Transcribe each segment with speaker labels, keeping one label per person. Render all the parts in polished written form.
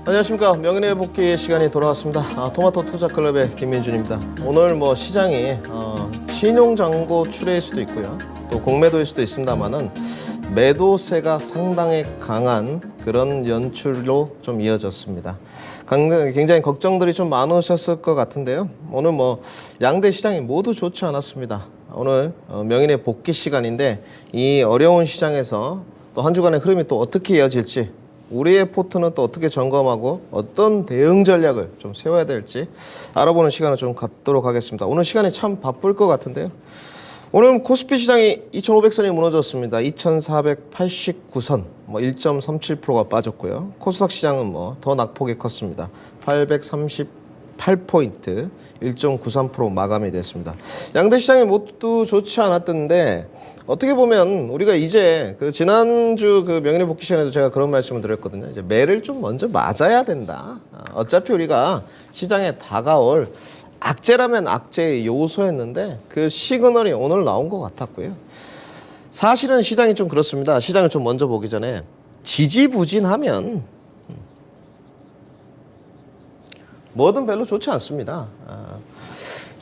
Speaker 1: 안녕하십니까. 명인의 복귀 시간이 돌아왔습니다. 토마토 투자클럽의 김민준입니다. 오늘 시장이 신용장고 출회일 수도 있고요. 또 공매도일 수도 있습니다만은 매도세가 상당히 강한 그런 연출로 좀 이어졌습니다. 굉장히 걱정들이 좀 많으셨을 것 같은데요. 오늘 양대 시장이 모두 좋지 않았습니다. 오늘 명인의 복귀 시간인데 이 어려운 시장에서 또 한 주간의 흐름이 또 어떻게 이어질지, 우리의 포트는 또 어떻게 점검하고 어떤 대응 전략을 좀 세워야 될지 알아보는 시간을 좀 갖도록 하겠습니다. 오늘 시간이 참 바쁠 것 같은데요. 오늘 코스피 시장이 2,500선이 무너졌습니다. 2,489선, 1.37%가 빠졌고요. 코스닥 시장은 더 낙폭이 컸습니다. 838포인트, 1.93% 마감이 됐습니다. 양대 시장이 모두 좋지 않았던데 어떻게 보면 우리가 이제 지난주 명인의 복귀 시간에도 제가 그런 말씀을 드렸거든요. 이제 매를 좀 먼저 맞아야 된다. 어차피 우리가 시장에 다가올 악재라면 악재의 요소였는데 그 시그널이 오늘 나온 것 같았고요. 사실은 시장이 좀 그렇습니다. 시장을 좀 먼저 보기 전에 지지부진하면 뭐든 별로 좋지 않습니다.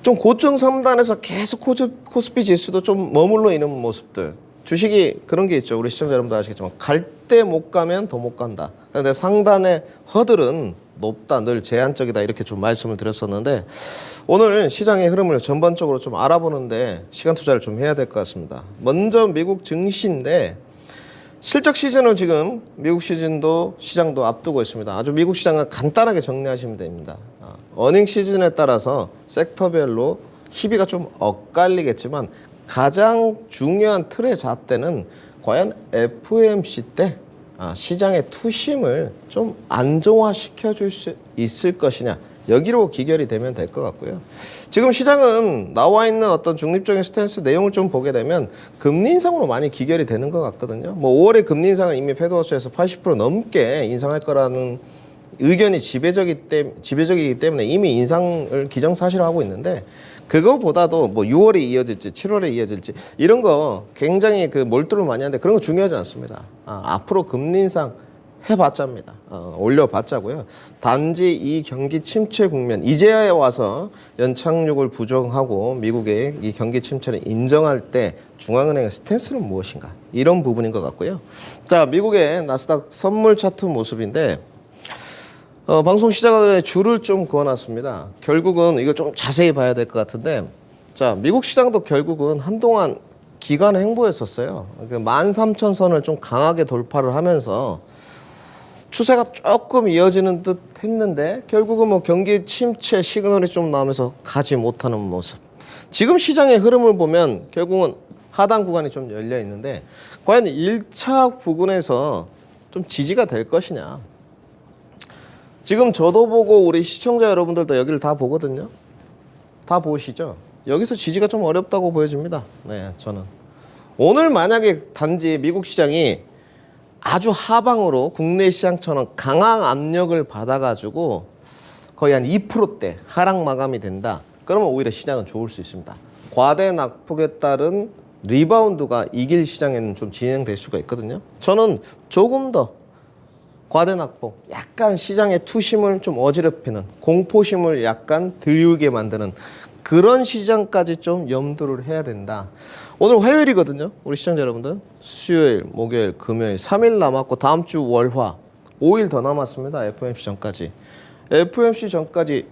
Speaker 1: 좀 고점 3단에서 계속 코스피 지수도 좀 머물러 있는 모습들. 주식이 그런 게 있죠. 우리 시청자 여러분도 아시겠지만 갈 때 못 가면 더 못 간다. 그런데 상단의 허들은 높다, 늘 제한적이다 이렇게 좀 말씀을 드렸었는데 오늘 시장의 흐름을 전반적으로 좀 알아보는데 시간 투자를 좀 해야 될 것 같습니다. 먼저 미국 증시인데 실적 시즌을 지금 미국 시장도 앞두고 있습니다. 아주 미국 시장을 간단하게 정리하시면 됩니다. 어닝 시즌에 따라서 섹터별로 희비가 좀 엇갈리겠지만 가장 중요한 틀의 잣대는 과연 FOMC 때 시장의 투심을 좀 안정화시켜 줄 수 있을 것이냐, 여기로 기결이 되면 될 것 같고요. 지금 시장은 나와 있는 어떤 중립적인 스탠스 내용을 좀 보게 되면 금리 인상으로 많이 기결이 되는 것 같거든요. 5월에 금리 인상을 이미 패드워치에서 80% 넘게 인상할 거라는 의견이 지배적이기 때문에 이미 인상을 기정사실화하고 있는데 그거보다도 6월에 이어질지 7월에 이어질지 이런 거 굉장히 몰두를 많이 하는데 그런 거 중요하지 않습니다. 앞으로 금리 인상 해봤자입니다. 올려봤자고요. 단지 이 경기 침체 국면, 이제야 와서 연착륙을 부정하고 미국의 이 경기 침체를 인정할 때 중앙은행의 스탠스는 무엇인가, 이런 부분인 것 같고요. 자, 미국의 나스닥 선물 차트 모습인데 방송 시작하기 전에 줄을 좀 그어놨습니다. 결국은 이거 좀 자세히 봐야 될 것 같은데, 자, 미국 시장도 결국은 한동안 기관 행보였었어요. 13,000선을 좀 강하게 돌파를 하면서 추세가 조금 이어지는 듯 했는데 결국은 경기 침체 시그널이 좀 나오면서 가지 못하는 모습. 지금 시장의 흐름을 보면 결국은 하단 구간이 좀 열려 있는데 과연 1차 부근에서 좀 지지가 될 것이냐. 지금 저도 보고 우리 시청자 여러분들도 여기를 다 보거든요. 다 보시죠. 여기서 지지가 좀 어렵다고 보여집니다. 네, 저는. 오늘 만약에 단지 미국 시장이 아주 하방으로 국내 시장처럼 강한 압력을 받아가지고 거의 한 2%대 하락 마감이 된다. 그러면 오히려 시장은 좋을 수 있습니다. 과대 낙폭에 따른 리바운드가 이길 시장에는 좀 진행될 수가 있거든요. 저는 조금 더 과대 낙폭, 약간 시장의 투심을 좀 어지럽히는, 공포심을 약간 들게 만드는 그런 시장까지 좀 염두를 해야 된다. 오늘 화요일이거든요. 우리 시청자 여러분들. 수요일, 목요일, 금요일 3일 남았고 다음 주 월화 5일 더 남았습니다. FOMC 전까지. FOMC 전까지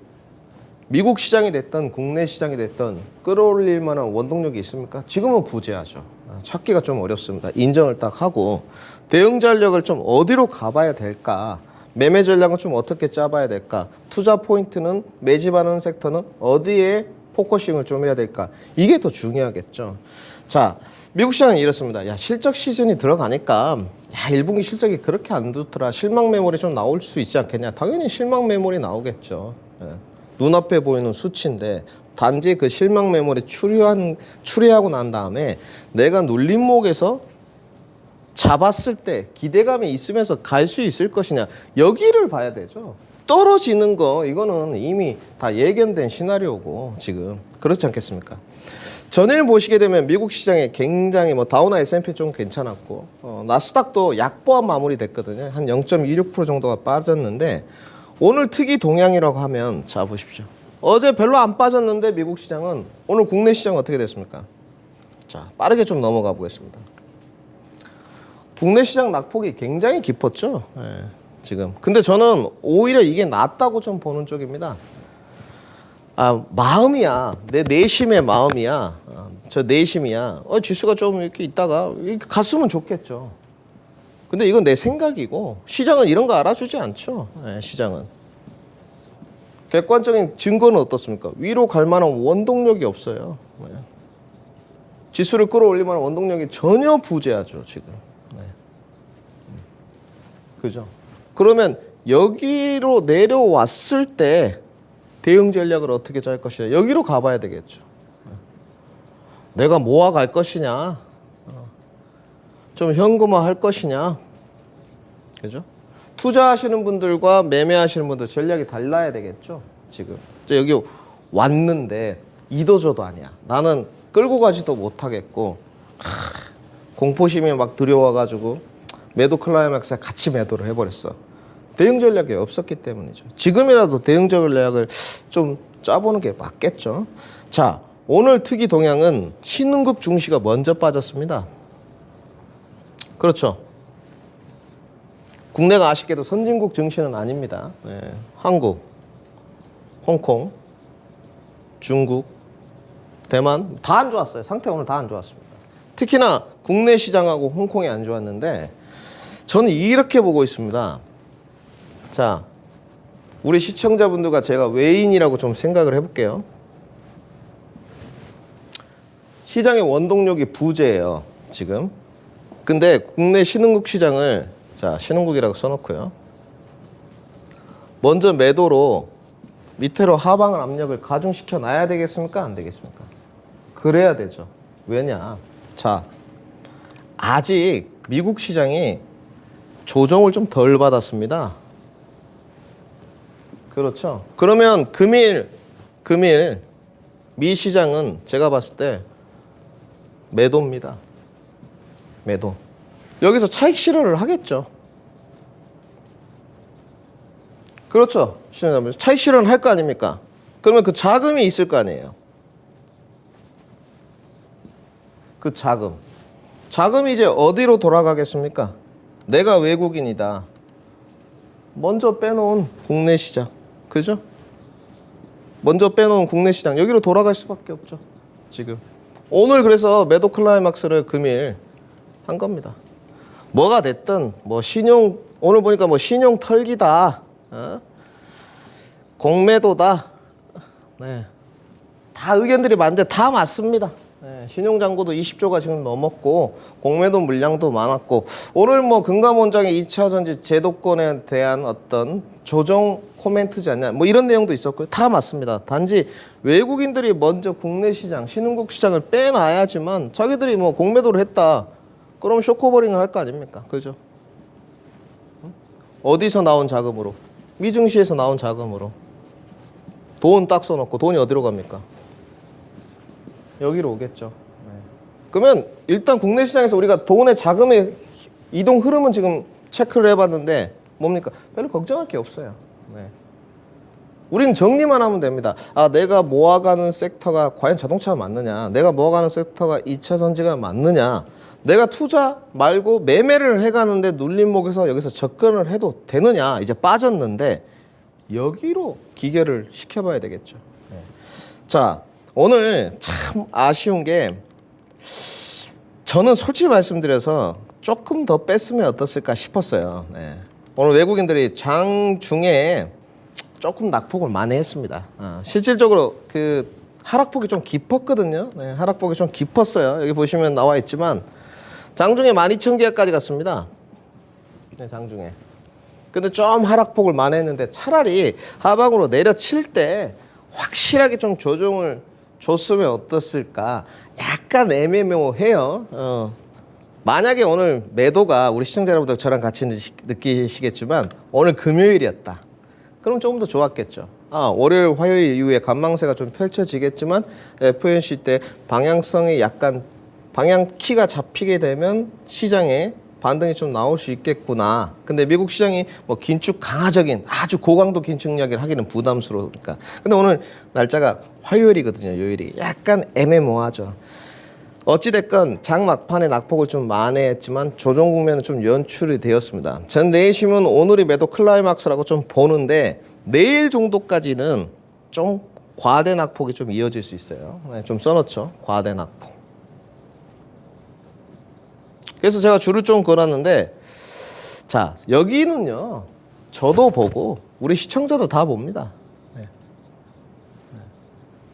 Speaker 1: 미국 시장이 됐던 국내 시장이 됐던 끌어올릴 만한 원동력이 있습니까? 지금은 부재하죠. 찾기가 좀 어렵습니다. 인정을 딱 하고 대응 전략을 좀 어디로 가봐야 될까? 매매 전략은 좀 어떻게 짜봐야 될까? 투자 포인트는 매집하는 섹터는 어디에 포커싱을 좀 해야 될까? 이게 더 중요하겠죠. 자, 미국 시장은 이렇습니다. 야, 실적 시즌이 들어가니까 1분기 실적이 그렇게 안 좋더라. 실망 매물이 좀 나올 수 있지 않겠냐? 당연히 실망 매물이 나오겠죠. 눈앞에 보이는 수치인데 단지 그 실망 매물이 추리하고 난 다음에 내가 눌림목에서 잡았을 때 기대감이 있으면서 갈 수 있을 것이냐, 여기를 봐야 되죠. 떨어지는 거 이거는 이미 다 예견된 시나리오고 지금 그렇지 않겠습니까? 전일 보시게 되면 미국 시장에 굉장히 뭐 다우나 S&P 좀 괜찮았고 나스닥도 약보합 마무리됐거든요. 한 0.26% 정도가 빠졌는데 오늘 특이 동향이라고 하면 자 보십시오. 어제 별로 안 빠졌는데 미국 시장은 오늘 국내 시장 어떻게 됐습니까? 자 빠르게 좀 넘어가 보겠습니다. 국내 시장 낙폭이 굉장히 깊었죠. 지금. 근데 저는 오히려 이게 낫다고 좀 보는 쪽입니다. 마음이야. 내 내심의 마음이야. 저 내심이야. 지수가 좀 이렇게 있다가 이렇게 갔으면 좋겠죠. 근데 이건 내 생각이고 시장은 이런 거 알아주지 않죠. 시장은. 객관적인 증거는 어떻습니까? 위로 갈 만한 원동력이 없어요. 지수를 끌어올릴 만한 원동력이 전혀 부재하죠, 지금. 그죠? 그러면 여기로 내려왔을 때 대응 전략을 어떻게 짤 것이냐. 여기로 가봐야 되겠죠. 내가 모아갈 것이냐. 좀 현금화 할 것이냐. 그죠? 투자하시는 분들과 매매하시는 분들 전략이 달라야 되겠죠. 지금. 여기 왔는데 이도저도 아니야. 나는 끌고 가지도 못하겠고 공포심이 막 들여와가지고 매도 클라이맥스에 같이 매도를 해버렸어. 대응 전략이 없었기 때문이죠. 지금이라도 대응 전략을 좀 짜보는 게 맞겠죠. 자, 오늘 특이 동향은 신흥국 증시가 먼저 빠졌습니다. 그렇죠. 국내가 아쉽게도 선진국 증시는 아닙니다. 한국, 홍콩, 중국, 대만 다 안 좋았어요. 상태 오늘 다 안 좋았습니다. 특히나 국내 시장하고 홍콩이 안 좋았는데 저는 이렇게 보고 있습니다. 자, 우리 시청자분들과 제가 외인이라고 좀 생각을 해볼게요. 시장의 원동력이 부재예요, 지금. 근데 국내 신흥국 시장을 자, 신흥국이라고 써놓고요. 먼저 매도로 밑으로 하방을 압력을 가중시켜 놔야 되겠습니까? 안 되겠습니까? 그래야 되죠. 왜냐? 자, 아직 미국 시장이 조정을 좀 덜 받았습니다. 그렇죠. 그러면 금일 미 시장은 제가 봤을 때 매도입니다. 매도. 여기서 차익 실현을 하겠죠. 그렇죠. 차익 실현을 할 거 아닙니까? 그러면 그 자금이 있을 거 아니에요. 그 자금이 이제 어디로 돌아가겠습니까? 내가 외국인이다. 먼저 빼놓은 국내 시장. 그죠? 먼저 빼놓은 국내 시장. 여기로 돌아갈 수밖에 없죠. 지금. 오늘 그래서 매도 클라이막스를 금일 한 겁니다. 뭐가 됐든 뭐 신용 오늘 보니까 뭐 신용 털기다. 공매도다. 네. 다 의견들이 많은데 다 맞습니다. 신용 잔고도 20조가 지금 넘었고 공매도 물량도 많았고 오늘 뭐 금감원장의 2차 전지 제도권에 대한 어떤 조정 코멘트지 않냐 뭐 이런 내용도 있었고요. 다 맞습니다. 단지 외국인들이 먼저 국내 시장, 신흥국 시장을 빼놔야지만 자기들이 뭐 공매도를 했다. 그럼 쇼커버링을 할 거 아닙니까? 그죠? 어디서 나온 자금으로? 미증시에서 나온 자금으로. 돈 딱 써놓고 돈이 어디로 갑니까? 여기로 오겠죠. 그러면 일단 국내 시장에서 우리가 돈의 자금의 이동 흐름은 지금 체크를 해봤는데 뭡니까? 별로 걱정할 게 없어요. 우리는 정리만 하면 됩니다. 내가 모아가는 섹터가 과연 자동차가 맞느냐? 내가 모아가는 섹터가 2차 전지가 맞느냐? 내가 투자 말고 매매를 해가는데 눌림목에서 여기서 접근을 해도 되느냐? 이제 빠졌는데 여기로 기계를 시켜봐야 되겠죠. 자, 오늘 참 아쉬운 게 저는 솔직히 말씀드려서 조금 더 뺐으면 어떻을까 싶었어요. 오늘 외국인들이 장중에 조금 낙폭을 많이 했습니다. 실질적으로 그 하락폭이 좀 깊었거든요. 하락폭이 좀 깊었어요. 여기 보시면 나와 있지만 장중에 12,000개까지 갔습니다. 장중에. 근데 좀 하락폭을 많이 했는데 차라리 하방으로 내려칠 때 확실하게 좀 조정을 줬으면 어떻을까. 약간 애매모호해요. 만약에 오늘 매도가 우리 시청자 여러분들 저랑 같이 느끼시겠지만 오늘 금요일이었다. 그럼 조금 더 좋았겠죠. 월요일, 화요일 이후에 관망세가 좀 펼쳐지겠지만 FOMC 때 방향성이 약간 방향 키가 잡히게 되면 시장에 반등이 좀 나올 수 있겠구나. 근데 미국 시장이 뭐 긴축 강화적인 아주 고강도 긴축 이야기를 하기는 부담스러우니까. 근데 오늘 날짜가 화요일이거든요. 요일이 약간 애매모호하죠. 어찌됐건 장 막판에 낙폭을 좀 만회했지만 조정 국면은 좀 연출이 되었습니다. 전 내심은 오늘이 매도 클라이막스라고 좀 보는데 내일 정도까지는 좀 과대 낙폭이 좀 이어질 수 있어요. 네, 좀 써놓죠. 과대 낙폭. 그래서 제가 줄을 좀 걸었는데 자 여기는요 저도 보고 우리 시청자도 다 봅니다. 네.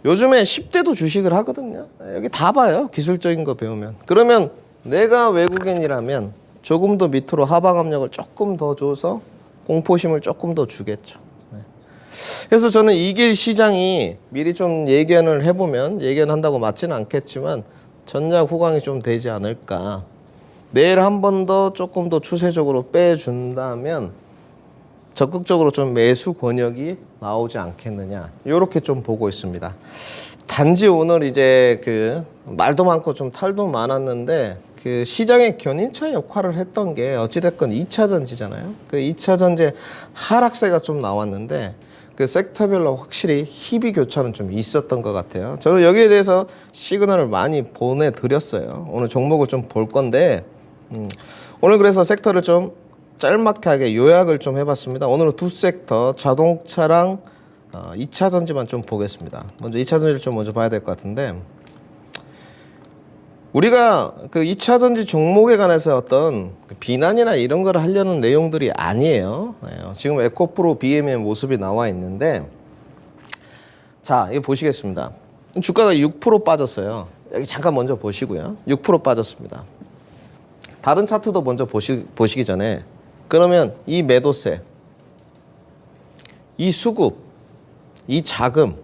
Speaker 1: 요즘에 10대도 주식을 하거든요. 여기 다 봐요. 기술적인 거 배우면. 그러면 내가 외국인이라면 조금 더 밑으로 하방 압력을 조금 더 줘서 공포심을 조금 더 주겠죠. 네. 그래서 저는 이길 시장이 미리 좀 예견을 해보면 예견한다고 맞지는 않겠지만 전략 후광이 좀 되지 않을까. 내일 한 번 더 조금 더 추세적으로 빼준다면 적극적으로 좀 매수 권역이 나오지 않겠느냐 이렇게 좀 보고 있습니다. 단지 오늘 이제 그 말도 많고 좀 탈도 많았는데 그 시장의 견인차 역할을 했던 게 어찌됐건 2차 전지잖아요. 그 2차 전지 하락세가 좀 나왔는데 그 섹터별로 확실히 희비 교차는 좀 있었던 것 같아요. 저는 여기에 대해서 시그널을 많이 보내드렸어요. 오늘 종목을 좀 볼 건데 오늘 그래서 섹터를 좀 짤막하게 요약을 좀 해봤습니다. 오늘은 두 섹터 자동차랑 2차 전지만 좀 보겠습니다. 먼저 2차 전지를 좀 먼저 봐야 될 것 같은데 우리가 그 2차 전지 종목에 관해서 어떤 비난이나 이런 걸 하려는 내용들이 아니에요. 지금 에코프로 BM의 모습이 나와 있는데 자 이거 보시겠습니다. 주가가 6% 빠졌어요. 여기 잠깐 먼저 보시고요. 6% 빠졌습니다. 다른 차트도 먼저 보시기 전에 그러면 이 매도세, 이 수급, 이 자금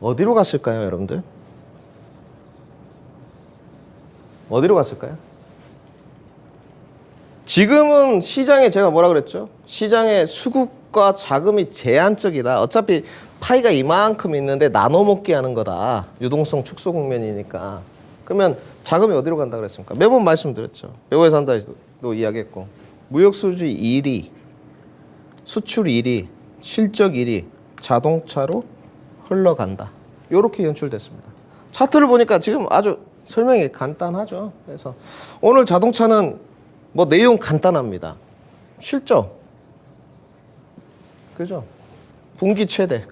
Speaker 1: 어디로 갔을까요, 여러분들? 어디로 갔을까요? 지금은 시장에 제가 뭐라 그랬죠? 시장의 수급과 자금이 제한적이다. 어차피 파이가 이만큼 있는데 나눠 먹기 하는 거다. 유동성 축소 국면이니까. 그러면 자금이 어디로 간다 그랬습니까? 매번 말씀드렸죠. 외국에서 한다도 이야기했고 무역 수지 1위, 수출 1위, 실적 1위 자동차로 흘러간다. 이렇게 연출됐습니다. 차트를 보니까 지금 아주 설명이 간단하죠. 그래서 오늘 자동차는 뭐 내용 간단합니다. 실적, 그죠? 분기 최대.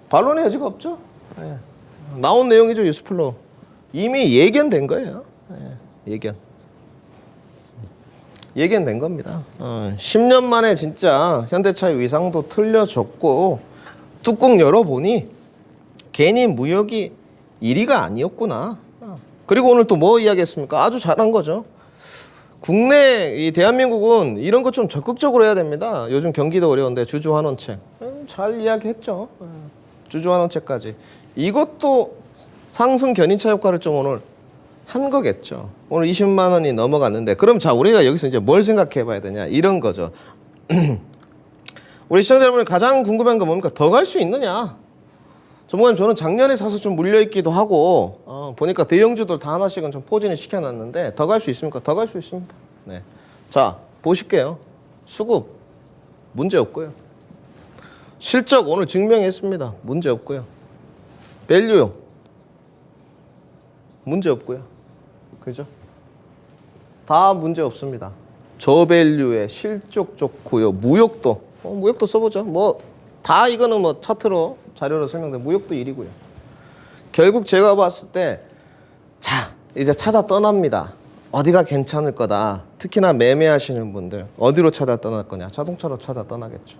Speaker 1: 반론의 여지가 없죠. 네. 나온 내용이죠. 뉴스플로 이미 예견된 거예요. 예견된 겁니다. 10년 만에 진짜 현대차의 위상도 틀려졌고 뚜껑 열어보니 괜히 무역이 1위가 아니었구나. 그리고 오늘 또 뭐 이야기했습니까? 아주 잘한 거죠. 국내 이 대한민국은 이런 거 좀 적극적으로 해야 됩니다. 요즘 경기도 어려운데 주주환원책 잘 이야기했죠. 주주환원책까지 이것도 상승 견인차 효과를 좀 오늘 한 거겠죠. 오늘 20만 원이 넘어갔는데 그럼 자 우리가 여기서 이제 뭘 생각해 봐야 되냐 이런 거죠. 우리 시청자 여러분이 가장 궁금한 건 뭡니까? 더 갈 수 있느냐? 전문가님 저는 작년에 사서 좀 물려있기도 하고 보니까 대형주들 다 하나씩은 좀 포진을 시켜놨는데 더 갈 수 있습니까? 더 갈 수 있습니다. 네. 자 보실게요. 수급 문제 없고요. 실적 오늘 증명했습니다. 문제 없고요. 밸류 문제 없고요. 그죠? 다 문제 없습니다. 저밸류에 실적 좋고요. 무역도 무역도 써보죠. 뭐 다 이거는 뭐 차트로 자료로 설명된 무역도 1위고요. 결국 제가 봤을 때 자 이제 찾아 떠납니다. 어디가 괜찮을 거다. 특히나 매매하시는 분들 어디로 찾아 떠날 거냐? 자동차로 찾아 떠나겠죠.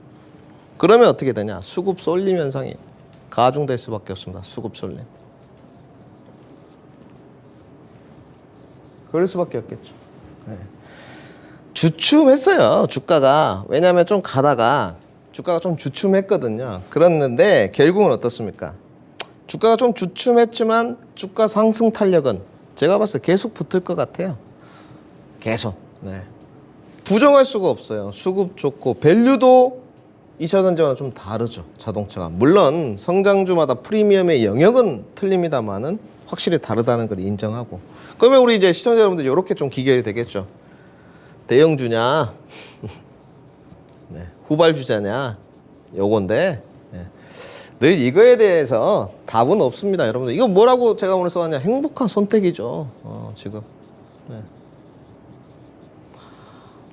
Speaker 1: 그러면 어떻게 되냐? 수급 쏠림 현상이 가중될 수밖에 없습니다. 수급 쏠림. 그럴 수밖에 없겠죠. 네. 주춤했어요. 주가가. 왜냐하면 좀 가다가 주가가 좀 주춤했거든요. 그랬는데 결국은 어떻습니까? 주가가 좀 주춤했지만 주가 상승 탄력은 제가 봤을 때 계속 붙을 것 같아요. 계속. 네. 부정할 수가 없어요. 수급 좋고 밸류도 2차 전지와는 좀 다르죠. 자동차가. 물론 성장주마다 프리미엄의 영역은 틀립니다만은 확실히 다르다는 걸 인정하고. 그러면 우리 이제 시청자 여러분들 이렇게 좀 기결이 되겠죠. 대형주냐, 네, 후발주자냐, 요건데 네. 늘 이거에 대해서 답은 없습니다, 여러분들. 이거 뭐라고 제가 오늘 써왔냐? 행복한 선택이죠. 지금. 네.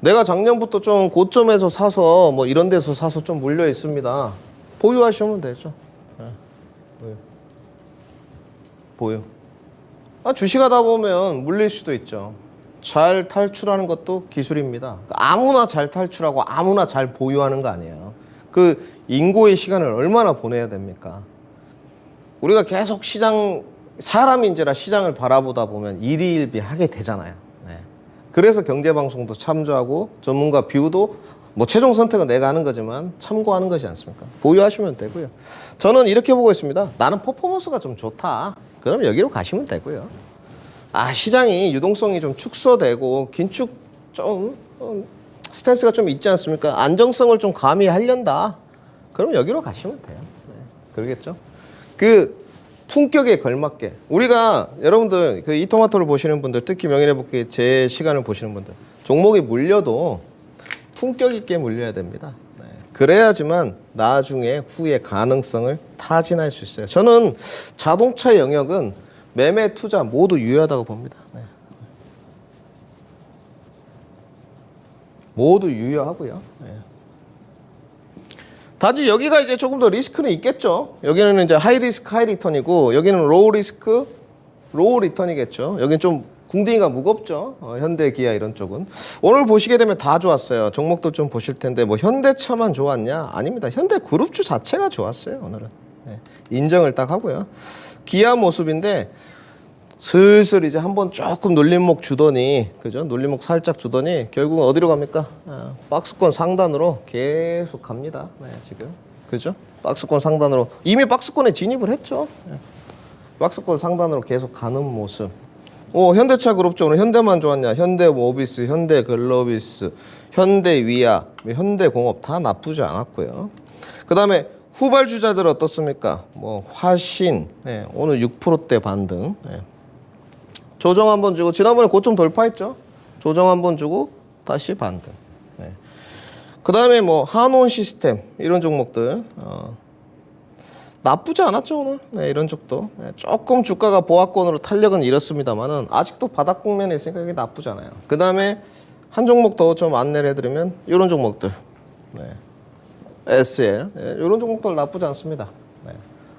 Speaker 1: 내가 작년부터 좀 고점에서 사서 뭐 이런 데서 사서 좀 물려 있습니다. 보유하시면 되죠. 네. 보유. 주식하다 보면 물릴 수도 있죠. 잘 탈출하는 것도 기술입니다. 아무나 잘 탈출하고 아무나 잘 보유하는 거 아니에요. 그 인고의 시간을 얼마나 보내야 됩니까? 우리가 계속 사람인지라 시장을 바라보다 보면 일희일비하게 되잖아요. 네. 그래서 경제방송도 참조하고 전문가 뷰도 뭐 최종 선택은 내가 하는 거지만 참고하는 것이 않습니까? 보유하시면 되고요. 저는 이렇게 보고 있습니다. 나는 퍼포먼스가 좀 좋다. 그럼 여기로 가시면 되고요. 시장이 유동성이 좀 축소되고 긴축 좀 스탠스가 좀 있지 않습니까? 안정성을 좀 가미하련다. 그럼 여기로 가시면 돼요. 네, 그러겠죠? 그 품격에 걸맞게 우리가 여러분들 그 이토마토를 보시는 분들 특히 명예회복기 제 시간을 보시는 분들 종목이 물려도 품격 있게 물려야 됩니다. 네, 그래야지만 나중에 후에 가능성을 타진할 수 있어요. 저는 자동차 영역은 매매, 투자 모두 유효하다고 봅니다. 네. 모두 유효하고요. 네. 단지 여기가 이제 조금 더 리스크는 있겠죠. 여기는 이제 하이 리스크, 하이 리턴이고 여기는 로우 리스크, 로우 리턴이겠죠. 여기는 좀 궁둥이가 무겁죠. 현대, 기아 이런 쪽은. 오늘 보시게 되면 다 좋았어요. 종목도 좀 보실 텐데 뭐 현대차만 좋았냐? 아닙니다. 현대 그룹주 자체가 좋았어요. 오늘은. 네. 인정을 딱 하고요. 기아 모습인데 슬슬 이제 한번 조금 눌림목 주더니 그죠? 눌림목 살짝 주더니 결국은 어디로 갑니까? 박스권 상단으로 계속 갑니다. 네, 지금 그죠? 박스권 상단으로 이미 박스권에 진입을 했죠. 네. 박스권 상단으로 계속 가는 모습. 현대차 그룹주 오늘 현대만 좋았냐? 현대모비스, 현대글로비스, 현대위아, 현대공업 다 나쁘지 않았고요. 그 다음에 후발주자들 어떻습니까? 뭐 화신, 네, 오늘 6%대 반등. 네. 조정 한번 주고 지난번에 고점 돌파했죠. 조정 한번 주고 다시 반등. 네. 그 다음에 뭐 한온 시스템 이런 종목들 나쁘지 않았죠 오늘. 네, 이런 쪽도 네, 조금 주가가 보합권으로 탄력은 잃었습니다만은 아직도 바닥 국면에 있으니까 이게 나쁘지 않아요. 그 다음에 한 종목 더 좀 안내를 해드리면 이런 종목들, 네. SL 네, 이런 종목들 나쁘지 않습니다. 네.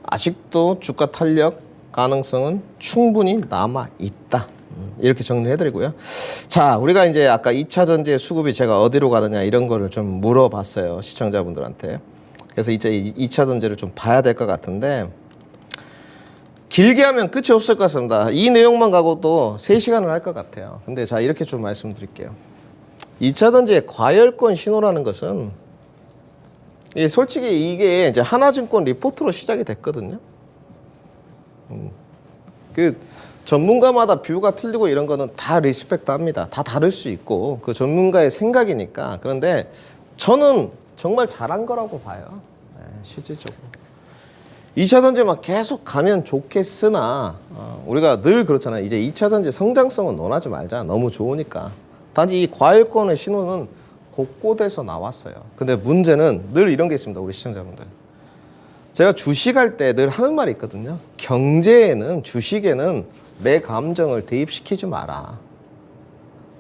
Speaker 1: 아직도 주가 탄력 가능성은 충분히 남아 있다. 이렇게 정리해드리고요. 자, 우리가 이제 아까 2차 전지의 수급이 제가 어디로 가느냐 이런 거를 좀 물어봤어요. 시청자분들한테. 그래서 이제 2차 전지를 좀 봐야 될 것 같은데 길게 하면 끝이 없을 것 같습니다. 이 내용만 가고도 3시간을 할 것 같아요. 근데 자, 이렇게 좀 말씀드릴게요. 2차 전지의 과열권 신호라는 것은 솔직히 이게 이제 하나증권 리포트로 시작이 됐거든요. 그 전문가마다 뷰가 틀리고 이런 거는 다 리스펙트 합니다. 다 다를 수 있고 그 전문가의 생각이니까. 그런데 저는 정말 잘한 거라고 봐요. 네, 실질적으로. 2차 전지 막 계속 가면 좋겠으나 우리가 늘 그렇잖아요. 이제 2차 전지 성장성은 논하지 말자. 너무 좋으니까. 단지 이 과열권의 신호는 곳곳에서 나왔어요. 근데 문제는 늘 이런 게 있습니다. 우리 시청자분들. 제가 주식할 때 늘 하는 말이 있거든요. 경제에는 주식에는 내 감정을 대입시키지 마라.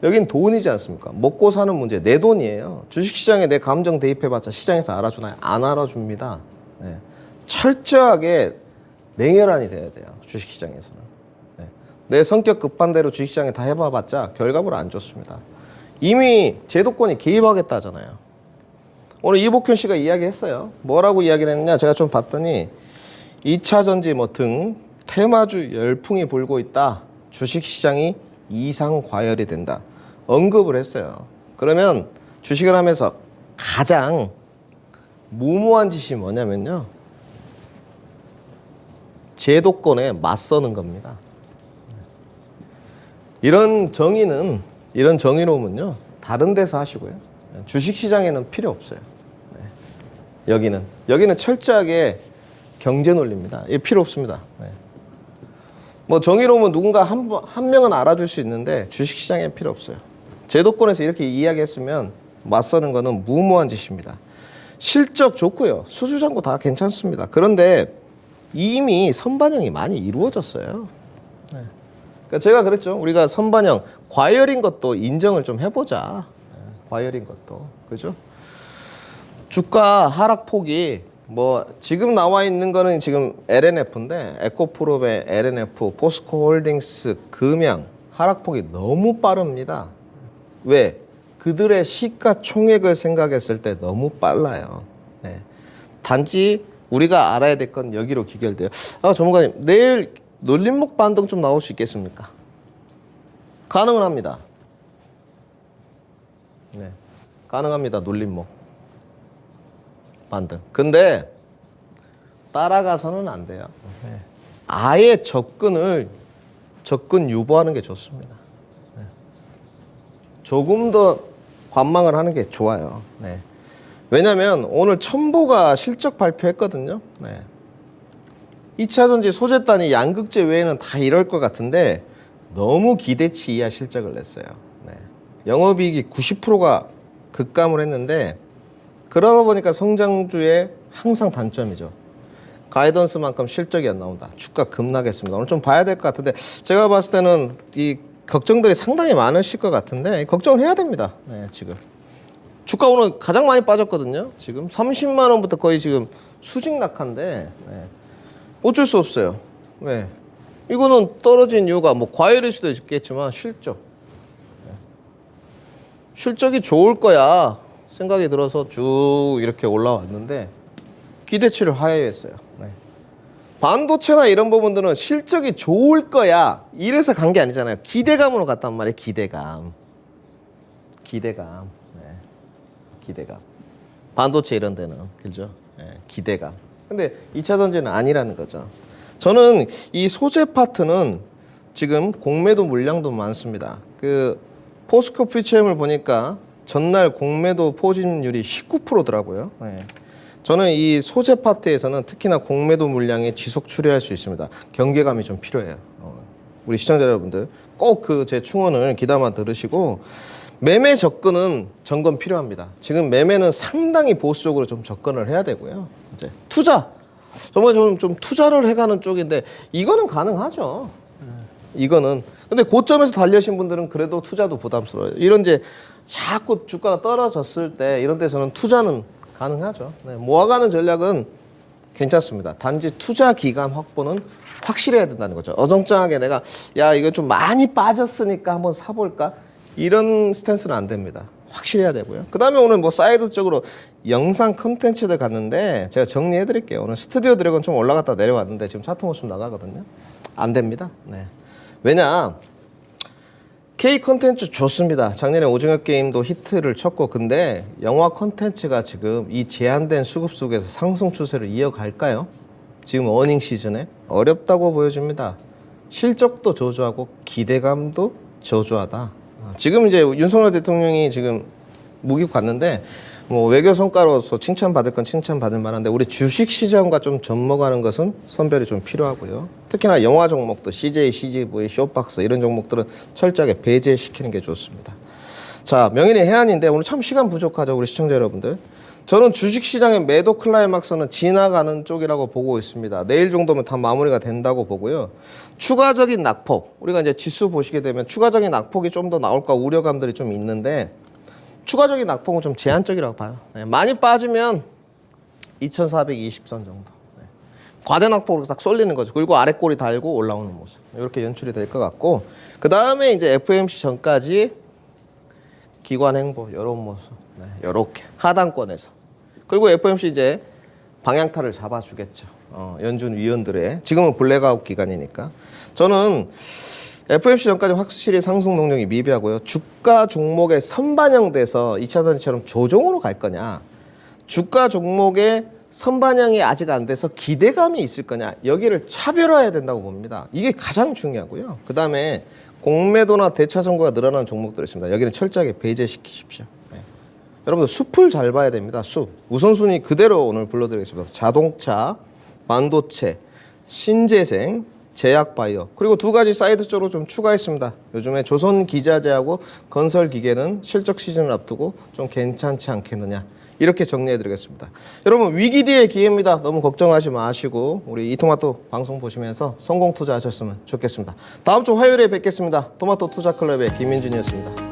Speaker 1: 여긴 돈이지 않습니까? 먹고 사는 문제, 내 돈이에요. 주식시장에 내 감정 대입해봤자 시장에서 알아주나요? 안 알아줍니다. 네. 철저하게 냉혈한이 돼야 돼요. 주식시장에서는. 네. 내 성격 급반대로 주식시장에 다 해봐봤자 결과물 안 좋습니다. 이미 제도권이 개입하겠다잖아요. 오늘 이복현 씨가 이야기했어요. 뭐라고 이야기를 했느냐? 제가 좀 봤더니 2차 전지 뭐 등 테마주 열풍이 불고 있다. 주식시장이 이상 과열이 된다. 언급을 했어요. 그러면 주식을 하면서 가장 무모한 짓이 뭐냐면요. 제도권에 맞서는 겁니다. 이런 정의로움은요. 다른 데서 하시고요. 주식시장에는 필요 없어요. 네. 여기는 철저하게 경제 논리입니다. 이게 필요 없습니다. 네. 뭐 정의로우면 누군가 한 명은 알아줄 수 있는데 주식시장에 필요 없어요. 제도권에서 이렇게 이야기했으면 맞서는 거는 무모한 짓입니다. 실적 좋고요. 수주잔고 다 괜찮습니다. 그런데 이미 선반영이 많이 이루어졌어요. 네. 그러니까 제가 그랬죠. 우리가 선반영, 과열인 것도 인정을 좀 해보자. 네. 과열인 것도. 그죠? 주가 하락폭이 뭐 지금 나와 있는 거는 지금 LNF인데 에코프롭의 LNF, 포스코홀딩스, 금양 하락폭이 너무 빠릅니다. 왜? 그들의 시가총액을 생각했을 때 너무 빨라요. 네. 단지 우리가 알아야 될 건 여기로 귀결돼요. 전문가님, 내일 놀림목 반등 좀 나올 수 있겠습니까? 가능은 합니다. 네. 가능합니다. 놀림목 반등. 근데 따라가서는 안 돼요. 네. 아예 접근 유보하는 게 좋습니다. 네. 조금 더 관망을 하는 게 좋아요. 네. 왜냐하면 오늘 첨보가 실적 발표했거든요. 네. 2차전지 소재단이 양극재 외에는 다 이럴 것 같은데 너무 기대치 이하 실적을 냈어요. 네. 영업이익이 90%가 급감을 했는데 그러다 보니까 성장주의 항상 단점이죠. 가이던스만큼 실적이 안 나온다. 주가 급락했습니다. 오늘 좀 봐야 될 것 같은데 제가 봤을 때는 이 걱정들이 상당히 많으실 것 같은데 걱정을 해야 됩니다. 네, 지금 주가 오늘 가장 많이 빠졌거든요. 지금 30만 원부터 거의 지금 수직 낙하인데 네. 어쩔 수 없어요. 왜? 이거는 떨어진 이유가 뭐 과열일 수도 있겠지만 실적이 좋을 거야 생각이 들어서 쭉 이렇게 올라왔는데 기대치를 하회했어요. 네. 반도체나 이런 부분들은 실적이 좋을 거야 이래서 간 게 아니잖아요. 기대감으로 갔단 말이에요. 기대감. 네. 기대감. 반도체 이런 데는 그죠? 네. 기대감. 근데 2차 전지는 아니라는 거죠. 저는 이 소재 파트는 지금 공매도 물량도 많습니다. 그 포스코 퓨처엠을 보니까 전날 공매도 포진율이 19%더라고요. 네. 저는 이 소재 파트에서는 특히나 공매도 물량이 지속 추리할 수 있습니다. 경계감이 좀 필요해요. 우리 시청자 여러분들 꼭 그 제 충언을 귀담아 들으시고 매매 접근은 점검 필요합니다. 지금 매매는 상당히 보수적으로 좀 접근을 해야 되고요. 이제 투자 정말 좀 투자를 해가는 쪽인데 이거는 가능하죠. 이거는 근데 고점에서 달려신 분들은 그래도 투자도 부담스러워요. 이런 이제 자꾸 주가가 떨어졌을 때 이런 데서는 투자는 가능하죠. 네, 모아가는 전략은 괜찮습니다. 단지 투자 기간 확보는 확실해야 된다는 거죠. 어정쩡하게 내가 야 이거 좀 많이 빠졌으니까 한번 사볼까 이런 스탠스는 안 됩니다. 확실해야 되고요. 그 다음에 오늘 뭐 사이드 쪽으로 영상 컨텐츠들 갔는데 제가 정리해 드릴게요. 오늘 스튜디오 드래곤 좀 올라갔다 내려왔는데 지금 차트 모습 나가거든요. 안 됩니다. 네. 왜냐 K 컨텐츠 좋습니다. 작년에 오징어 게임도 히트를 쳤고 근데 영화 컨텐츠가 지금 이 제한된 수급 속에서 상승 추세를 이어갈까요? 지금 어닝 시즌에 어렵다고 보여집니다. 실적도 저조하고 기대감도 저조하다. 지금 이제 윤석열 대통령이 지금 무기국 갔는데 뭐 외교 성과로서 칭찬받을 건 칭찬받을 만한데 우리 주식 시장과 좀 접목하는 것은 선별이 좀 필요하고요. 특히나 영화 종목도 CJ, CGV, 쇼박스 이런 종목들은 철저하게 배제시키는 게 좋습니다. 자, 명인의 해안인데 오늘 참 시간 부족하죠, 우리 시청자 여러분들. 저는 주식 시장의 매도 클라이막스는 지나가는 쪽이라고 보고 있습니다. 내일 정도면 다 마무리가 된다고 보고요. 추가적인 낙폭, 우리가 이제 지수 보시게 되면 추가적인 낙폭이 좀 더 나올까 우려감들이 좀 있는데 추가적인 낙폭은 좀 제한적이라고 봐요. 네, 많이 빠지면 2420선 정도. 네. 과대 낙폭으로 딱 쏠리는 거죠. 그리고 아래 꼬리 달고 올라오는 모습. 이렇게 연출이 될 것 같고 그 다음에 이제 FOMC 전까지 기관 행보 이런 모습. 네, 이렇게 하단권에서. 그리고 FOMC 이제 방향타를 잡아주겠죠. 연준 위원들의 지금은 블랙아웃 기간이니까 저는 FOMC 전까지 확실히 상승 동력이 미비하고요. 주가 종목에 선반영돼서 2차 전지처럼 조정으로 갈 거냐, 주가 종목에 선반영이 아직 안 돼서 기대감이 있을 거냐, 여기를 차별화해야 된다고 봅니다. 이게 가장 중요하고요. 그 다음에 공매도나 대차 선고가 늘어나는 종목들이 있습니다. 여기는 철저하게 배제시키십시오. 네. 여러분들 숲을 잘 봐야 됩니다. 숲. 우선순위 그대로 오늘 불러드리겠습니다. 자동차, 반도체, 신재생, 제약바이오, 그리고 두 가지 사이드 쪽으로 좀 추가했습니다. 요즘에 조선기자재하고 건설기계는 실적 시즌을 앞두고 좀 괜찮지 않겠느냐, 이렇게 정리해드리겠습니다. 여러분, 위기 뒤의 기회입니다. 너무 걱정하지 마시고 우리 이토마토 방송 보시면서 성공 투자하셨으면 좋겠습니다. 다음 주 화요일에 뵙겠습니다. 토마토 투자클럽의 김민준이었습니다.